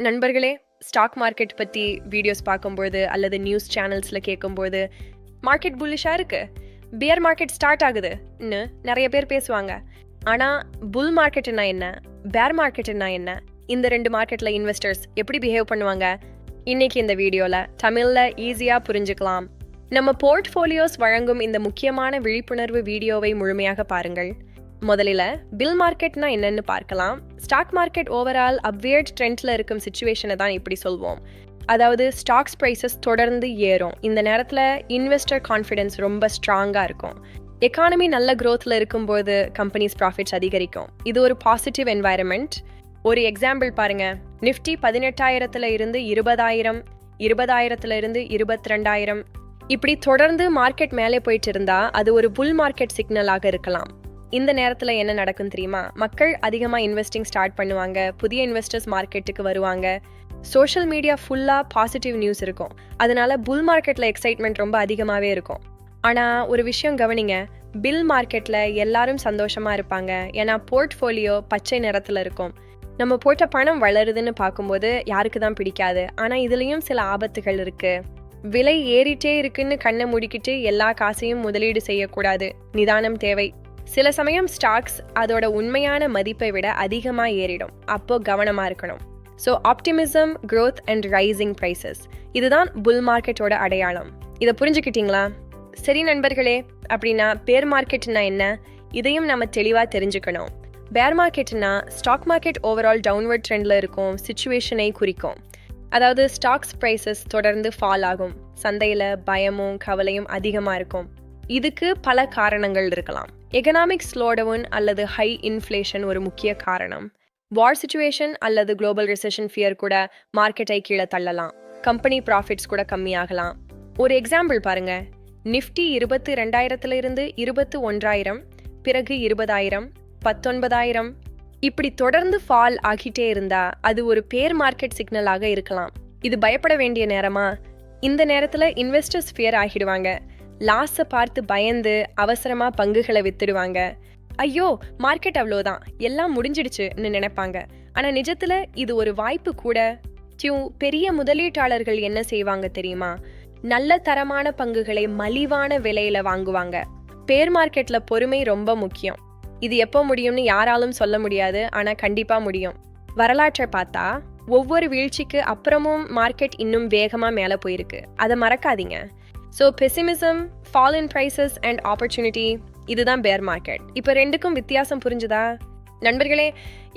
நண்பர்களே, stock market பத்தி videos பார்க்கும்போது அல்லது நியூஸ் சேனல்ஸ்ல கேட்கும்போது மார்க்கெட் புல்லிஷா இருக்கு, பியர் மார்க்கெட் ஸ்டார்ட் ஆகுதுன்னு நிறைய பேர் பேசுவாங்க. ஆனா புல் மார்க்கெட்னா என்ன, பேர் மார்க்கெட்னா என்ன, இந்த ரெண்டு மார்க்கெட்ல இன்வெஸ்டர்ஸ் எப்படி பிஹேவ் பண்ணுவாங்க, இன்னைக்கு இந்த வீடியோல தமிழ்ல ஈஸியா புரிஞ்சுக்கலாம். நம்ம போர்ட்ஃபோலியோஸ் வழங்கும் இந்த முக்கியமான விழிப்புணர்வு வீடியோவை முழுமையாக பாருங்கள். முதலில் பில் மார்க்கெட்னா என்னன்னு பார்க்கலாம். ஸ்டாக் மார்க்கெட் ஓவரால் அப்வேர்ட் ட்ரெண்ட்ல இருக்கும் சிச்சுவேஷனை தான் இப்படி சொல்வோம். அதாவது ஸ்டாக்ஸ் ப்ரைஸஸ் தொடர்ந்து ஏறும். இந்த நேரத்தில் இன்வெஸ்டர் கான்ஃபிடன்ஸ் ரொம்ப ஸ்ட்ராங்காக இருக்கும். எக்கானமி நல்ல க்ரோத்தில் இருக்கும்போது கம்பெனிஸ் ப்ராஃபிட்ஸ் அதிகரிக்கும். இது ஒரு பாசிட்டிவ் என்வாயரன்மெண்ட். ஒரு எக்ஸாம்பிள் பாருங்க. நிஃப்டி 18,000 இருந்து 20,000, 20,000 இருந்து 22,000 இப்படி தொடர்ந்து மார்க்கெட் மேலே போயிட்டு இருந்தா அது ஒரு புல் மார்க்கெட் சிக்னலாக இருக்கலாம். இந்த நேரத்தில் என்ன நடக்கும் தெரியுமா? மக்கள் அதிகமாக இன்வெஸ்டிங் ஸ்டார்ட் பண்ணுவாங்க, புதிய இன்வெஸ்டர்ஸ் மார்க்கெட்டுக்கு வருவாங்க, சோஷியல் மீடியா ஃபுல்லாக பாசிட்டிவ் நியூஸ் இருக்கும். அதனால புல் மார்க்கெட்டில் எக்ஸைட்மெண்ட் ரொம்ப அதிகமாகவே இருக்கும். ஆனால் ஒரு விஷயம் கவனிங்க, பில் மார்க்கெட்டில் எல்லாரும் சந்தோஷமாக இருப்பாங்க, ஏன்னா போர்ட்ஃபோலியோ பச்சை நிறத்தில் இருக்கும். நம்ம போட்ட பணம் வளருதுன்னு பார்க்கும்போது யாருக்கு தான் பிடிக்காது. ஆனால் இதுலேயும் சில ஆபத்துகள் இருக்குது. விலை ஏறிட்டே இருக்குன்னு கண்ணை முடிக்கிட்டு எல்லா காசையும் முதலீடு செய்யக்கூடாது. நிதானம் தேவை. சில சமயம் ஸ்டாக்ஸ் அதோட உண்மையான மதிப்பை விட அதிகமாக ஏறிடும். அப்போ கவனமாக இருக்கணும். So optimism, growth and rising prices, இதுதான் புல் மார்க்கெட்டோட அடையாளம். இதை புரிஞ்சுக்கிட்டீங்களா? சரி நண்பர்களே, அப்படின்னா பேர் மார்க்கெட்னா என்ன, இதையும் நம்ம தெளிவாக தெரிஞ்சுக்கணும். பேர் மார்க்கெட்னா ஸ்டாக் மார்க்கெட் ஓவரால் டவுன்வர்ட் ட்ரெண்டில் இருக்கும் சிச்சுவேஷனை குறிக்கும். அதாவது ஸ்டாக்ஸ் ப்ரைசஸ் தொடர்ந்து ஃபால் ஆகும், சந்தையில் பயமும் கவலையும் அதிகமாக இருக்கும். இதுக்கு பல காரணங்கள் இருக்கலாம். எகனாமிக் ஸ்லோடவுன் அல்லது ஹை இன்ஃப்ளேஷன் ஒரு முக்கிய காரணம். வார் சிச்சுவேஷன் அல்லது குளோபல் ரிசெஷன் ஃபியர் கூட மார்க்கெட்டை கீழே தள்ளலாம். கம்பெனி ப்ராஃபிட்ஸ் கூட கம்மியாகலாம். ஒரு எக்ஸாம்பிள் பாருங்க. நிஃப்டி 22,000 இருந்து 21,000, பிறகு 20,000, 19,000 இப்படி தொடர்ந்து ஃபால் ஆகிட்டே இருந்தா அது ஒரு பேர் மார்க்கெட் சிக்னலாக இருக்கலாம். இது பயப்பட வேண்டிய நேரமா? இந்த நேரத்தில் இன்வெஸ்டர்ஸ் ஃபியர் ஆகிடுவாங்க. லாஸை பார்த்து பயந்து அவசரமாக பங்குகளை வித்துடுவாங்க. ஐயோ, மார்க்கெட் அவ்வளோதான், எல்லாம் முடிஞ்சிடுச்சுன்னு நினைப்பாங்க. ஆனால் நிஜத்தில் இது ஒரு வாய்ப்பு கூட. பெரிய முதலீட்டாளர்கள் என்ன செய்வாங்க தெரியுமா? நல்ல தரமான பங்குகளை மலிவான விலையில வாங்குவாங்க. பேர் மார்க்கெட்டில் பொறுமை ரொம்ப முக்கியம். இது எப்போ முடியும்னு யாராலும் சொல்ல முடியாது, ஆனால் கண்டிப்பாக முடியும். வரலாற்றை பார்த்தா ஒவ்வொரு வீழ்ச்சிக்கு அப்புறமும் மார்க்கெட் இன்னும் வேகமாக மேலே போயிருக்கு. அதை மறக்காதீங்க. So pessimism, fall in prices and opportunity, இதுதான் பேர் மார்க்கெட். இப்போ ரெண்டுக்கும் வித்தியாசம் புரிஞ்சுதா நண்பர்களே?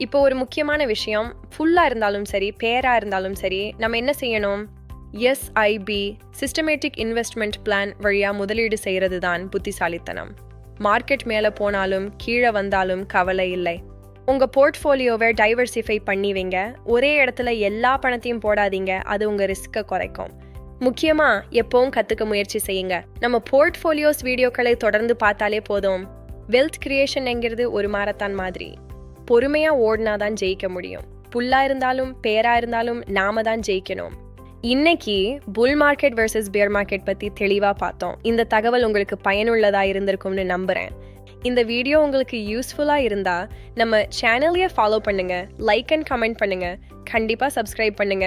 இப்போ ஒரு முக்கியமான விஷயம், ஃபுல்லாக இருந்தாலும் சரி பேராக இருந்தாலும் சரி, நம்ம என்ன செய்யணும்? SIP சிஸ்டமேட்டிக் இன்வெஸ்ட்மெண்ட் பிளான் வழியாக முதலீடு செய்கிறது தான் புத்திசாலித்தனம். மார்க்கெட் மேலே போனாலும் கீழே வந்தாலும் கவலை இல்லை. உங்கள் போர்ட்ஃபோலியோவை டைவர்சிஃபை பண்ணி வைங்க. ஒரே இடத்துல எல்லா பணத்தையும் போடாதீங்க, அது உங்கள் ரிஸ்க்கை குறைக்கும். முக்கியமாக எப்பவும் கற்றுக்க முயற்சி செய்யுங்க. நம்ம போர்ட்ஃபோலியோஸ் வீடியோக்களை தொடர்ந்து பார்த்தாலே போதும். வெல்த் கிரியேஷன்ங்கிறது ஒரு மாரத்தான் மாதிரி. பொறுமையாக ஓடினா தான் ஜெயிக்க முடியும். புல்லாக இருந்தாலும் பேராக இருந்தாலும் நாம தான் ஜெயிக்கணும். இன்னைக்கு bull market versus pier market பற்றி தெளிவாக பார்த்தோம். இந்த தகவல் உங்களுக்கு பயனுள்ளதாக இருந்திருக்கும்னு நம்புகிறேன். இந்த வீடியோ உங்களுக்கு யூஸ்ஃபுல்லாக இருந்தால் நம்ம சேனலையே ஃபாலோ பண்ணுங்க, லைக் அண்ட் கமெண்ட் பண்ணுங்க, கண்டிப்பாக சப்ஸ்கிரைப் பண்ணுங்க.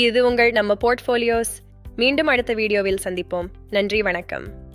இது நம்ம போர்ட்ஃபோலியோஸ். மீண்டும் அடுத்த வீடியோவில் சந்திப்போம். நன்றி, வணக்கம்.